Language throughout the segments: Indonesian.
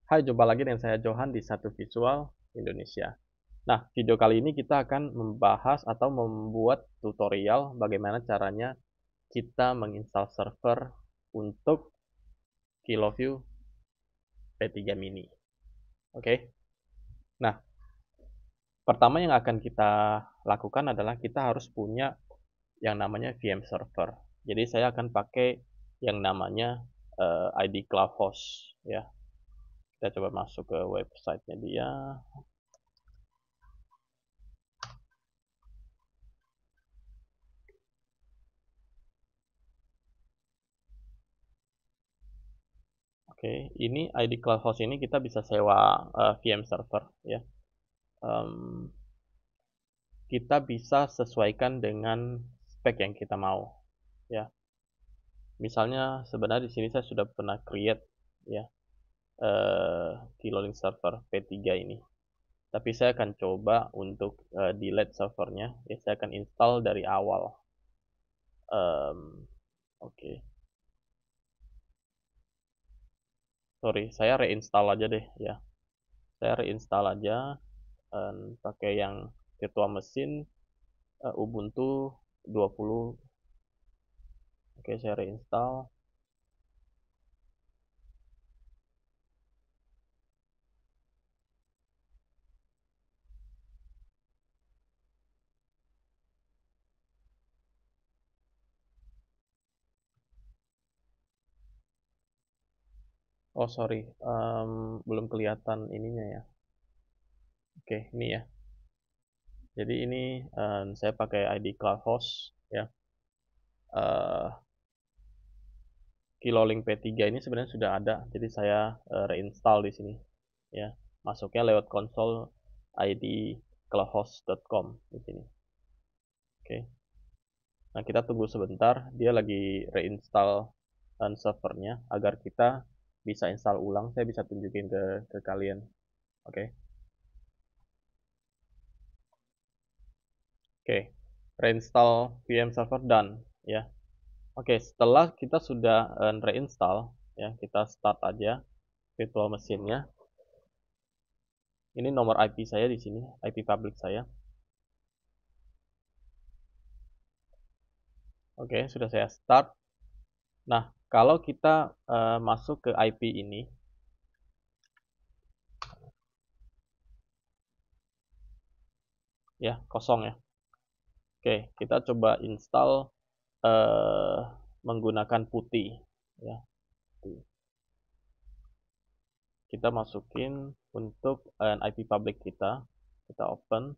Hai, jumpa lagi dengan saya Johan di Satu Visual Indonesia. Nah, video kali ini kita akan membahas atau membuat tutorial bagaimana caranya kita menginstal server untuk KiloView P3 Mini. Oke. Nah, pertama yang akan kita lakukan adalah kita harus punya yang namanya VM server. Jadi saya akan pakai yang namanya ID CloudHost ya. Kita coba masuk ke websitenya dia. Oke, ini ID CloudHost ini kita bisa sewa VM server ya. Em, kita bisa sesuaikan dengan spek yang kita mau ya. Misalnya sebenarnya di sini saya sudah pernah create ya Kilolink server P3 ini. Tapi saya akan coba untuk delete servernya. Ya, saya akan install dari awal. Oke. Sorry, saya reinstall aja deh ya. Saya reinstall aja pakai yang virtual machine Ubuntu 20. Oke, saya reinstall. Oh sorry, belum kelihatan ininya ya. Oke, ini ya. Jadi ini saya pakai ID CloudHost ya. Kilolink P3 ini sebenarnya sudah ada, jadi saya reinstall di sini ya. Masuknya lewat konsol ID cloudhost.com di sini. Oke. Nah, kita tunggu sebentar, dia lagi reinstall servernya agar kita bisa install ulang. Saya bisa tunjukin ke kalian. Oke. Oke. Reinstall VM server done ya. Oke, setelah kita sudah reinstall ya, kita start aja virtual machine-nya. Ini nomor IP saya di sini, IP public saya. Oke, sudah saya start. Nah, kalau kita masuk ke IP ini, ya kosong ya. Oke, kita coba install menggunakan putih. Ya, kita masukin untuk IP public kita open.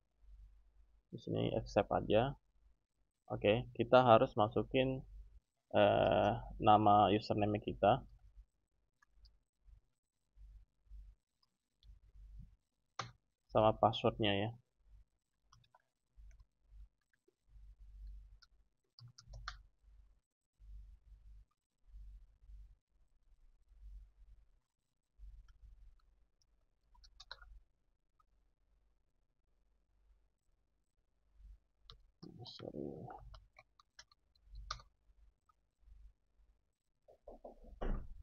Di sini accept aja. Oke, kita harus masukin nama username kita. Sama passwordnya ya.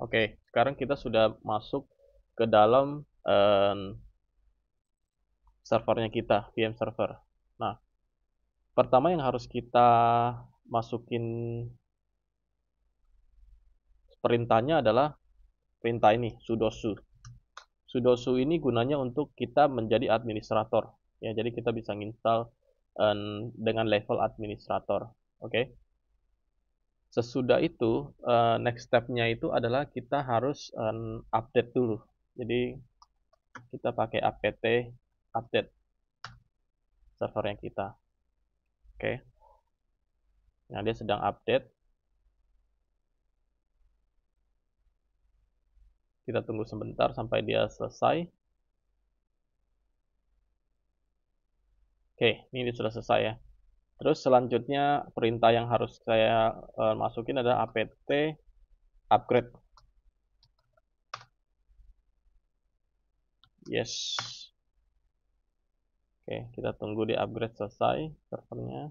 Oke, sekarang kita sudah masuk ke dalam servernya kita, VM server. Nah, pertama yang harus kita masukin perintahnya adalah perintah ini, sudo su. Sudo su ini gunanya untuk kita menjadi administrator. Ya, jadi kita bisa install dengan level administrator. Oke. Sesudah itu, next step-nya itu adalah kita harus update dulu. Jadi kita pakai apt update servernya kita. Oke. Nah, dia sedang update. Kita tunggu sebentar sampai dia selesai. Oke, ini sudah selesai ya. Terus selanjutnya perintah yang harus saya masukin adalah apt upgrade. Yes. Oke, kita tunggu di upgrade selesai servernya.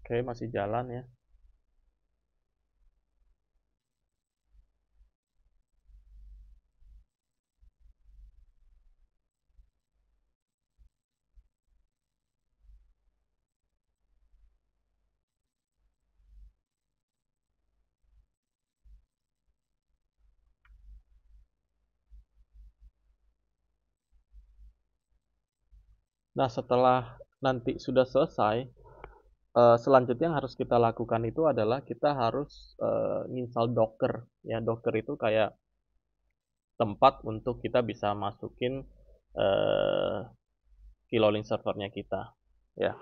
Oke, masih jalan ya. Nah, setelah nanti sudah selesai, selanjutnya yang harus kita lakukan itu adalah kita harus nginstal Docker. Ya, Docker itu kayak tempat untuk kita bisa masukin eh, kilolin servernya kita. Ya,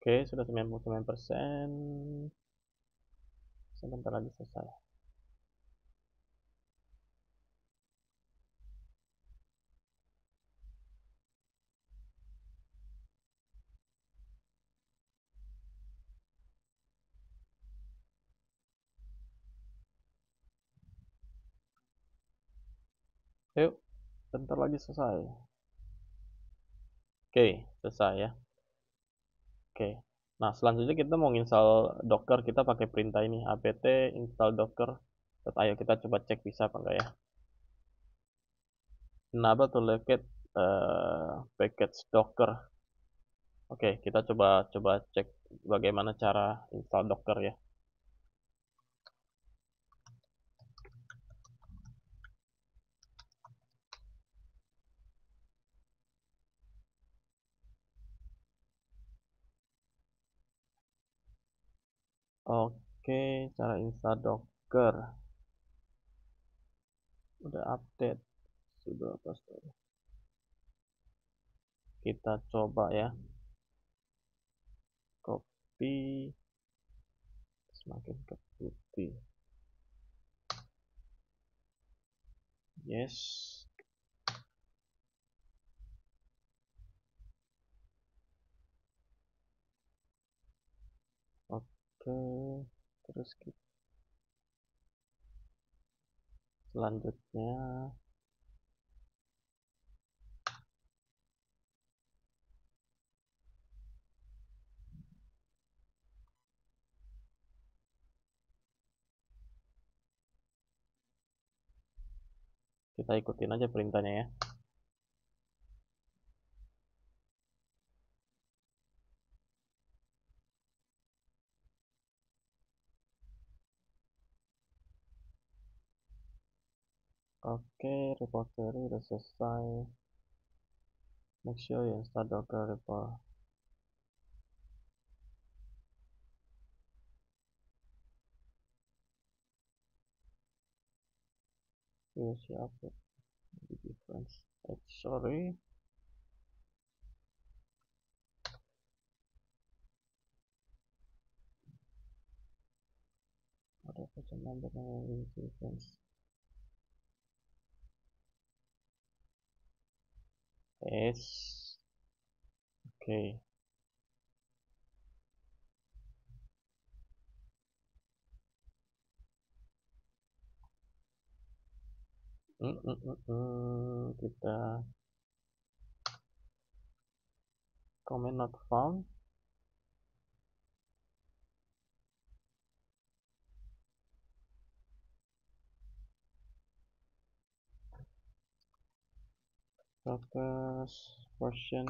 oke, sudah 99%. Sebentar lagi selesai. Yuk, bentar lagi selesai. Oke, selesai ya. Oke. Nah, selanjutnya kita mau install Docker, kita pakai perintah ini apt install docker. Ayo kita coba cek bisa apa enggak ya. Enable to locate package Docker. Oke, kita coba coba cek bagaimana cara install Docker ya. Oke, cara install Docker udah update, sudah pasti. Kita coba ya, copy, semakin ke putih. Yes. Oke, terus selanjutnya kita ikutin aja perintahnya ya. Oke, repository udah selesai. Make sure you install Docker repo. You see update the difference. Sorry. Ada version number yang difference. Yes. Oke. Kita comment not found. Focus version.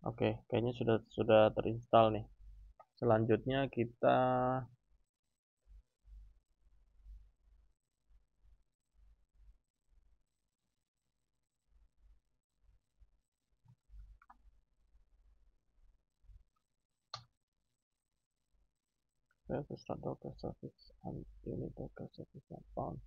Oke, kayaknya sudah terinstall nih. Selanjutnya kita start Docker service and unit Docker service not found.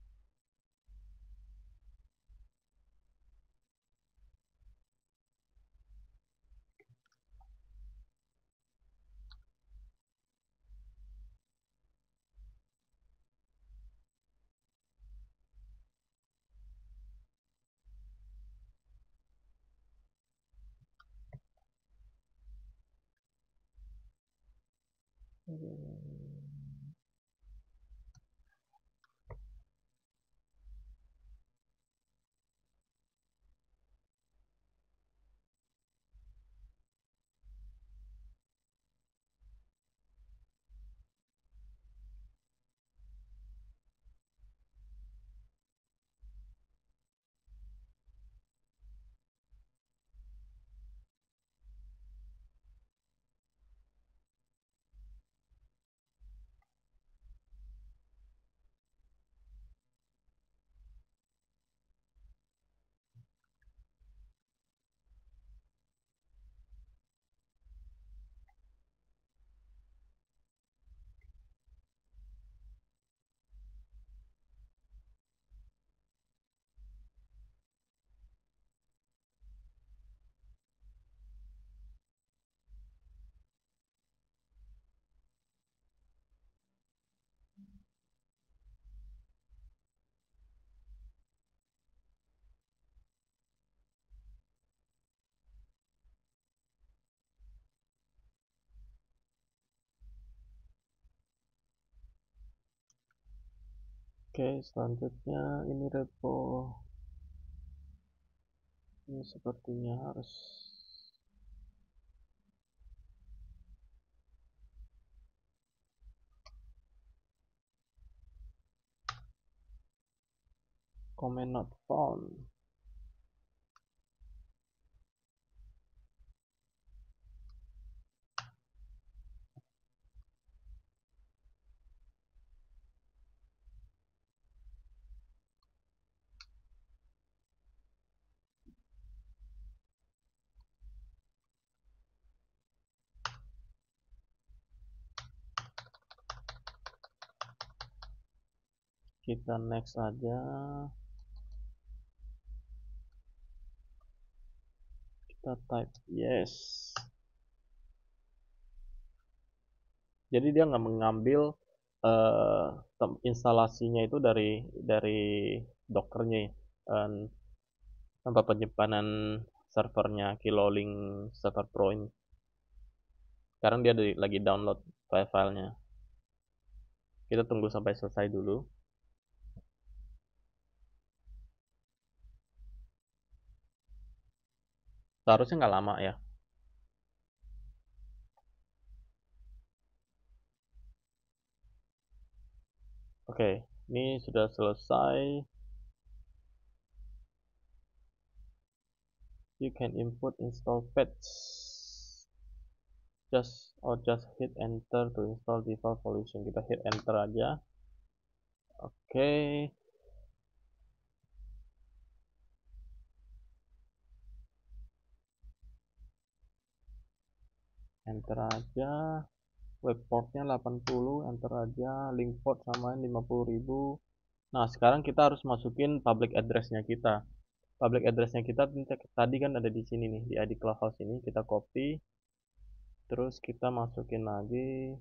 Oke, selanjutnya ini repo. Ini sepertinya harus comment not found. Kita next aja. Kita type yes. Jadi dia nggak mengambil instalasinya itu dari Dockernya, tempat penyimpanan servernya Kilolink Server Pro ini. Sekarang dia lagi download file-filenya. Kita tunggu sampai selesai dulu. Seharusnya nggak lama ya. Oke, ini sudah selesai. You can input install patch. Just hit enter to install default solution. Kita hit enter aja. Oke. Enter aja. Web portnya 80, enter aja. Link port samain 50.000. Nah, sekarang kita harus masukin public address-nya kita. Public address-nya kita tadi kan ada di sini nih, di ID Clubhouse ini. Kita copy. Terus kita masukin lagi.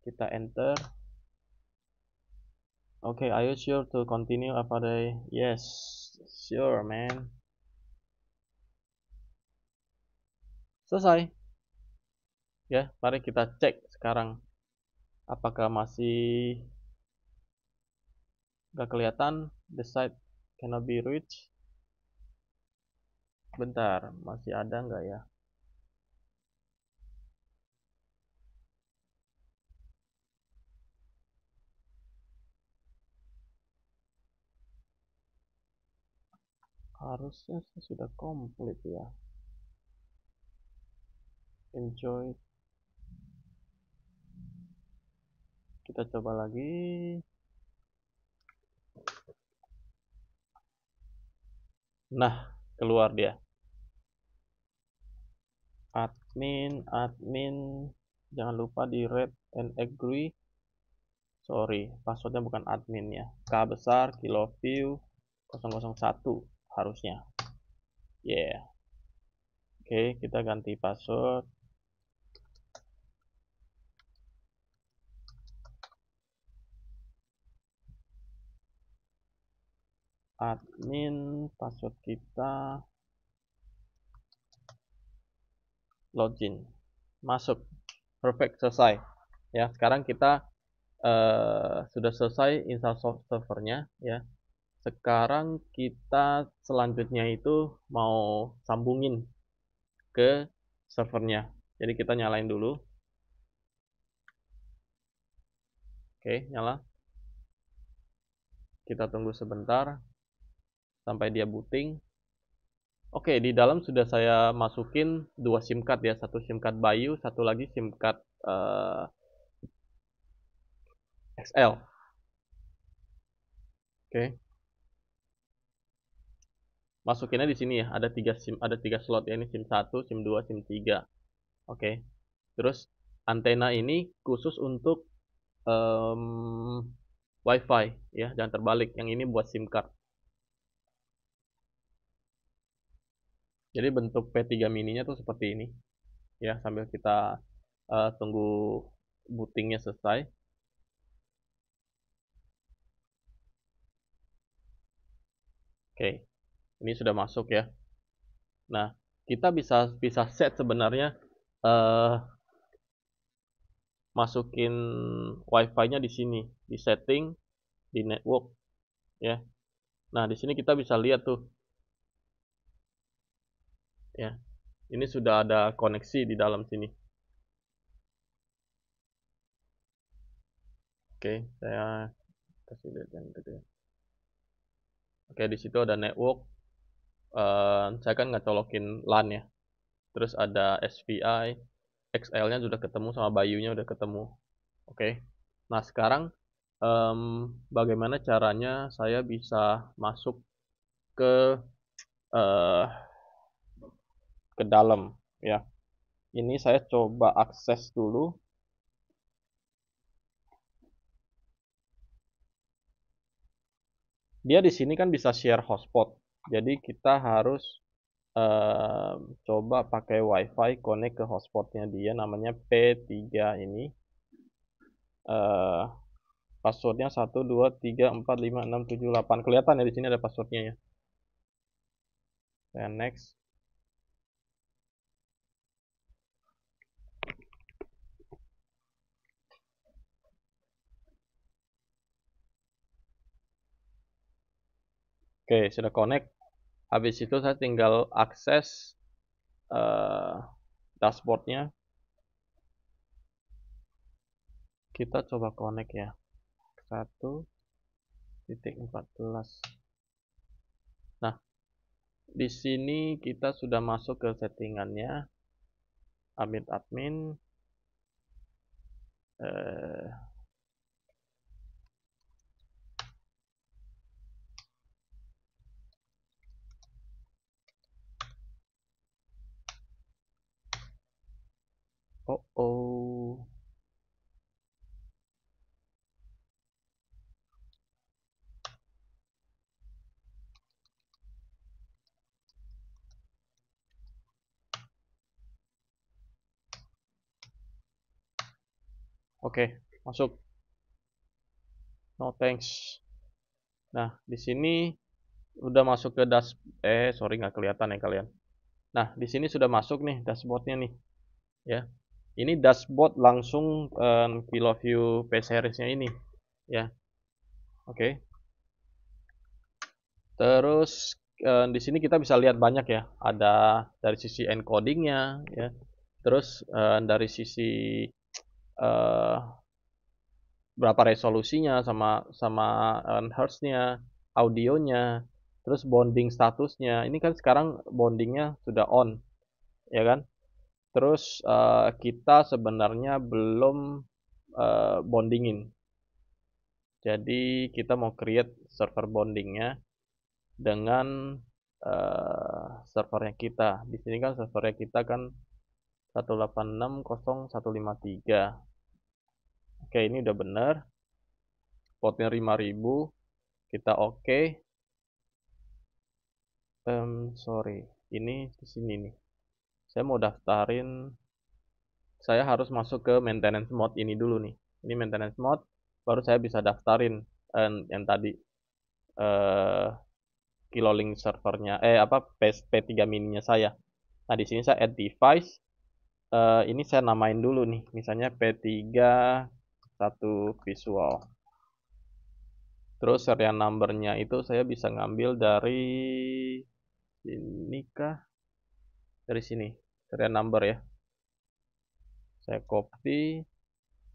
Kita enter. Oke, are you sure to continue apa day? Yes, sure man. Selesai. Ya, mari kita cek sekarang. Apakah masih nggak kelihatan? The site cannot be reached. Bentar, masih ada nggak ya? Harusnya sih sudah komplit ya. Enjoy. Kita coba lagi. Nah, keluar dia. Admin. Jangan lupa di read and agree. Sorry, passwordnya bukan admin ya. K besar, kiloview 001 harusnya. Yeah. Oke, kita ganti password. Admin, password kita. Login. Masuk. Perfect, selesai. Ya, sekarang kita sudah selesai install servernya ya. Sekarang kita selanjutnya itu mau sambungin ke servernya. Jadi kita nyalain dulu. Oke, nyala. Kita tunggu sebentar sampai dia booting. Oke, di dalam sudah saya masukin dua SIM card ya, satu SIM card Bayu, satu lagi SIM card XL. Oke, masukinnya di sini ya. Ada tiga SIM, ada tiga slot ya. Ini SIM 1, SIM 2, SIM 3. Oke. Terus antena ini khusus untuk WiFi ya, jangan terbalik. Yang ini buat SIM card. Jadi bentuk P3 mininya tuh seperti ini ya, sambil kita tunggu bootingnya selesai. Oke, ini sudah masuk ya. Nah, kita bisa bisa set sebenarnya eh, masukin WiFi-nya di sini, di setting, di network ya. Nah, di sini kita bisa lihat tuh ya. Ini sudah ada koneksi di dalam sini. Oke, saya kasih lihat yang gede. Oke, di situ ada network. Saya kan nggak colokin LAN ya. Terus ada SVI, XL-nya sudah ketemu sama Bayunya udah ketemu. Oke. Nah, sekarang bagaimana caranya saya bisa masuk ke eh, ke dalam ya. Ini saya coba akses dulu. Dia di sini kan bisa share hotspot. Jadi kita harus eh, coba pakai WiFi connect ke hotspotnya dia namanya P3 ini. Eh, Passwordnya 1 2 3 4 5 6 7 8. Kelihatan ya di sini ada passwordnya ya. Saya next. Oke, sudah connect. Habis itu saya tinggal akses dashboardnya. Kita coba connect ya. 1.14. Nah, di sini kita sudah masuk ke settingannya. Admin. Eh, oh. Oke, masuk. No thanks. Nah, di sini udah masuk ke sorry nggak kelihatan ya kalian. Nah, di sini sudah masuk nih dashboardnya nih, ya. Ini dashboard langsung KiloView P-Series-nya ini, ya. Oke. Terus di sini kita bisa lihat banyak ya. Ada dari sisi encodingnya, ya. Terus dari sisi eh, berapa resolusinya sama sama hertznya, audionya, terus bonding statusnya. Ini kan sekarang bondingnya sudah on, ya kan? Terus kita sebenarnya belum bondingin. Jadi kita mau create server bondingnya dengan servernya kita. Di sini kan servernya kita kan 186.0.153. Oke, ini udah bener. Portnya 5000. Kita oke. Sorry, ini di sini nih. Saya mau daftarin. Saya harus masuk ke maintenance mode ini dulu nih. Ini maintenance mode, baru saya bisa daftarin yang tadi eh, Kilolink servernya, P3 mininya saya. Nah, di sini saya add device. ini saya namain dulu nih, misalnya P3 satu visual. Terus serial numbernya itu saya bisa ngambil dari ini kah? Dari sini, serial number ya. Saya copy,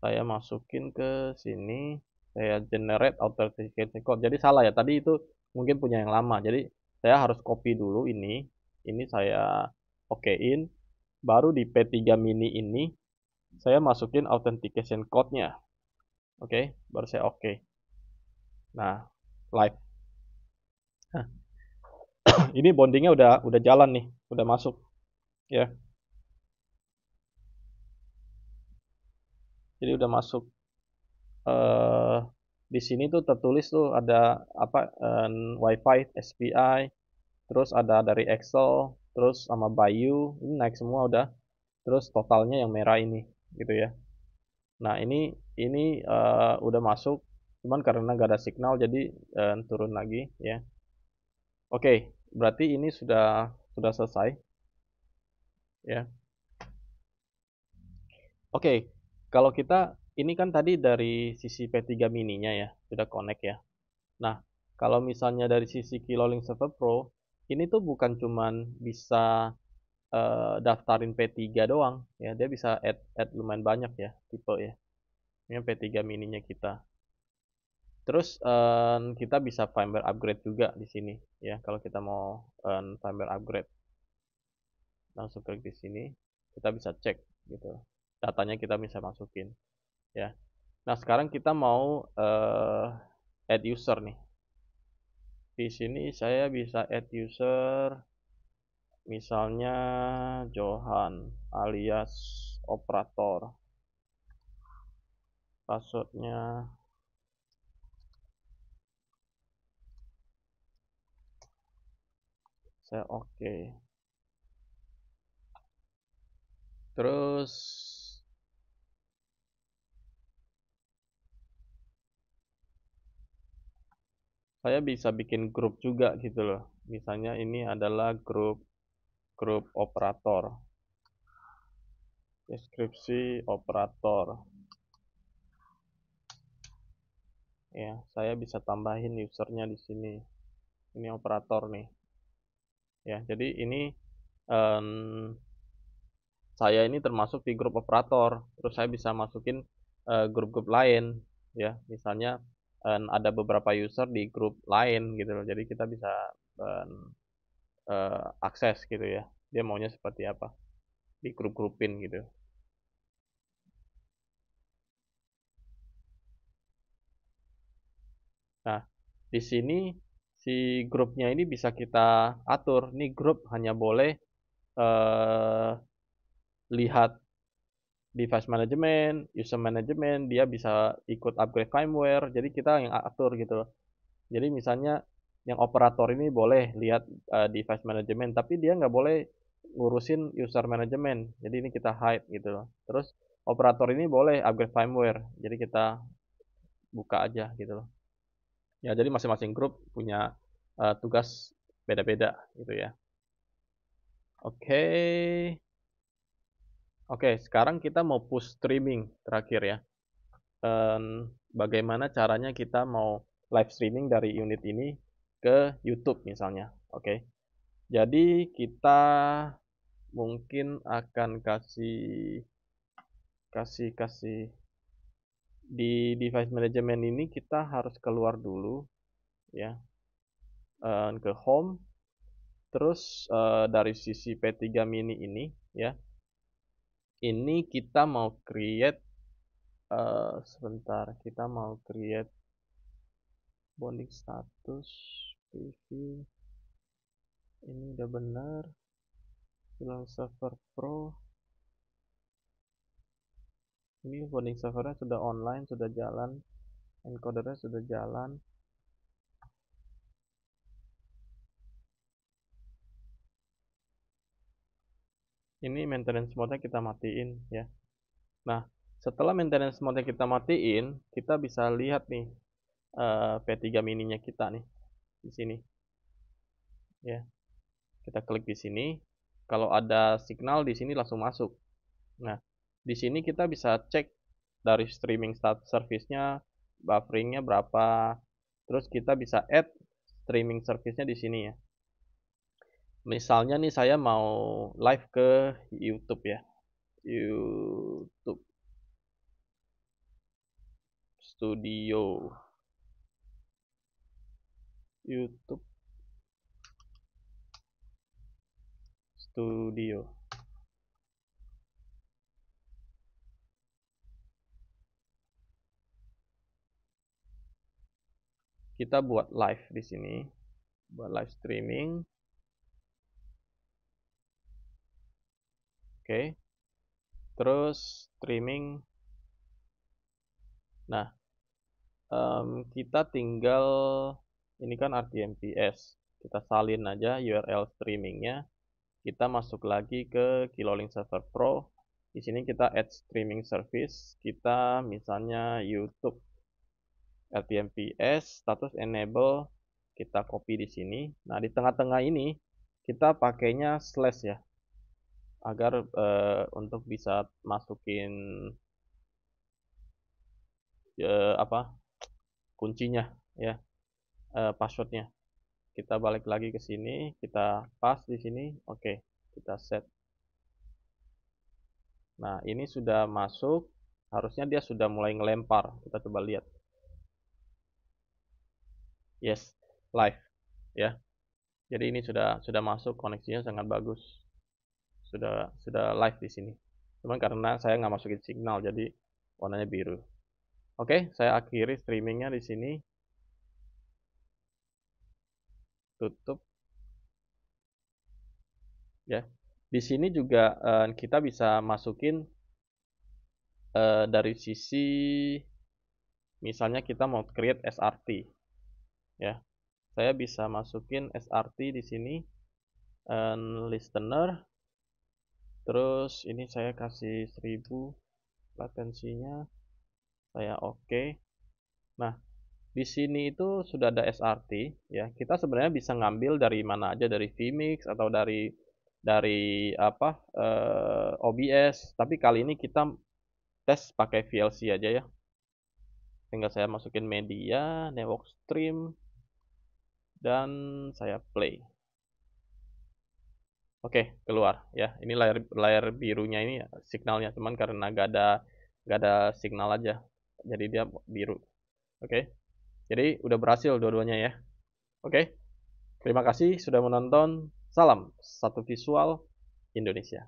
saya masukin ke sini, saya generate authentication code. Jadi salah ya, tadi itu mungkin punya yang lama. Jadi saya harus copy dulu ini saya okein, baru di P3 mini ini saya masukin authentication code-nya. Oke, baru saya oke. Nah, live. Nah, ini bondingnya udah jalan nih, udah masuk ya. Jadi udah masuk eh di sini tuh tertulis tuh ada apa WiFi, SPI, terus ada dari Excel, terus sama Bayu, ini naik semua udah. Terus totalnya yang merah ini gitu ya. Nah, ini udah masuk, cuman karena nggak ada signal jadi turun lagi ya. Oke, berarti ini sudah selesai ya. Oke, kalau kita ini kan tadi dari sisi P3 mininya ya, sudah connect ya. Nah, kalau misalnya dari sisi Kilolink Server Pro, ini tuh bukan cuman bisa daftarin P3 doang ya, dia bisa add lumayan banyak ya tipe ya. Ini P3 mininya kita. Terus kita bisa firmware upgrade juga di sini ya. Kalau kita mau firmware upgrade, langsung klik di sini, kita bisa cek gitu. Datanya kita bisa masukin ya. Nah, sekarang kita mau add user nih. Di sini saya bisa add user, misalnya Johan alias operator. Passwordnya saya oke. Terus saya bisa bikin grup juga gitu loh. Misalnya ini adalah grup operator. Deskripsi operator. Ya, saya bisa tambahin usernya di sini. Ini operator nih. Ya, jadi ini um, saya ini termasuk di grup operator. Terus saya bisa masukin grup-grup lain ya. Misalnya ada beberapa user di grup lain gitu loh. Jadi kita bisa akses gitu ya. Dia maunya seperti apa. Di grup-grupin gitu. Nah, di sini si grupnya ini bisa kita atur. Nih grup hanya boleh eh, lihat device management, user management, dia bisa ikut upgrade firmware. Jadi kita yang atur gitu loh. Jadi misalnya yang operator ini boleh lihat device management, tapi dia nggak boleh ngurusin user management. Jadi ini kita hide gitu loh. Terus operator ini boleh upgrade firmware. Jadi kita buka aja gitu loh. Ya, jadi masing-masing grup punya tugas beda-beda gitu ya. Oke. Oke, sekarang kita mau push streaming terakhir ya. Bagaimana caranya kita mau live streaming dari unit ini ke YouTube misalnya. Oke. Jadi kita mungkin akan kasih kasih kasih di device management ini kita harus keluar dulu ya, ke home. Terus dari sisi P3 mini ini ya, ini kita mau create sebentar, kita mau create bonding status preview. Ini udah benar. Bilang server pro. Ini bonding servernya sudah online, sudah jalan. Encodernya sudah jalan. Ini maintenance mode kita matiin ya. Nah, setelah maintenance mode kita matiin, kita bisa lihat nih P3 mininya kita nih di sini. Ya. Kita klik di sini. Kalau ada signal di sini langsung masuk. Nah, di sini kita bisa cek dari streaming service-nya, bufferingnya berapa. Terus kita bisa add streaming service-nya di sini ya. Misalnya nih saya mau live ke YouTube ya. YouTube Studio. YouTube Studio. Kita buat live di sini. Buat live streaming. Oke. Terus streaming. Nah, kita tinggal ini kan RTMPS. Kita salin aja URL streamingnya. Kita masuk lagi ke Kilolink Server Pro. Di sini kita add streaming service. Kita misalnya YouTube RTMPS status enable. Kita copy di sini. Nah, di tengah-tengah ini kita pakainya slash ya, agar untuk bisa masukin kuncinya ya, passwordnya. Kita balik lagi ke sini, kita paste di sini, oke, kita set. Nah, ini sudah masuk, harusnya dia sudah mulai ngelempar. Kita coba lihat. Yes, live ya. Jadi ini sudah masuk, koneksinya sangat bagus. Sudah live di sini. Cuman karena saya nggak masukin signal, jadi warnanya biru. Oke, saya akhiri streamingnya di sini. Tutup. Ya, di sini juga kita bisa masukin dari sisi misalnya kita mau create SRT ya, saya bisa masukin SRT di sini, listener, terus ini saya kasih 1000 latensinya, saya oke. Nah, di sini itu sudah ada SRT ya, kita sebenarnya bisa ngambil dari mana aja, dari vMix atau dari OBS, tapi kali ini kita tes pakai VLC aja ya. Tinggal saya masukin media, network stream, dan saya play. Oke, keluar ya. Ini layar birunya ini signalnya, cuman karena nggak ada signal aja, jadi dia biru. Oke, jadi udah berhasil dua-duanya ya. Oke, terima kasih sudah menonton. Salam satu visual Indonesia.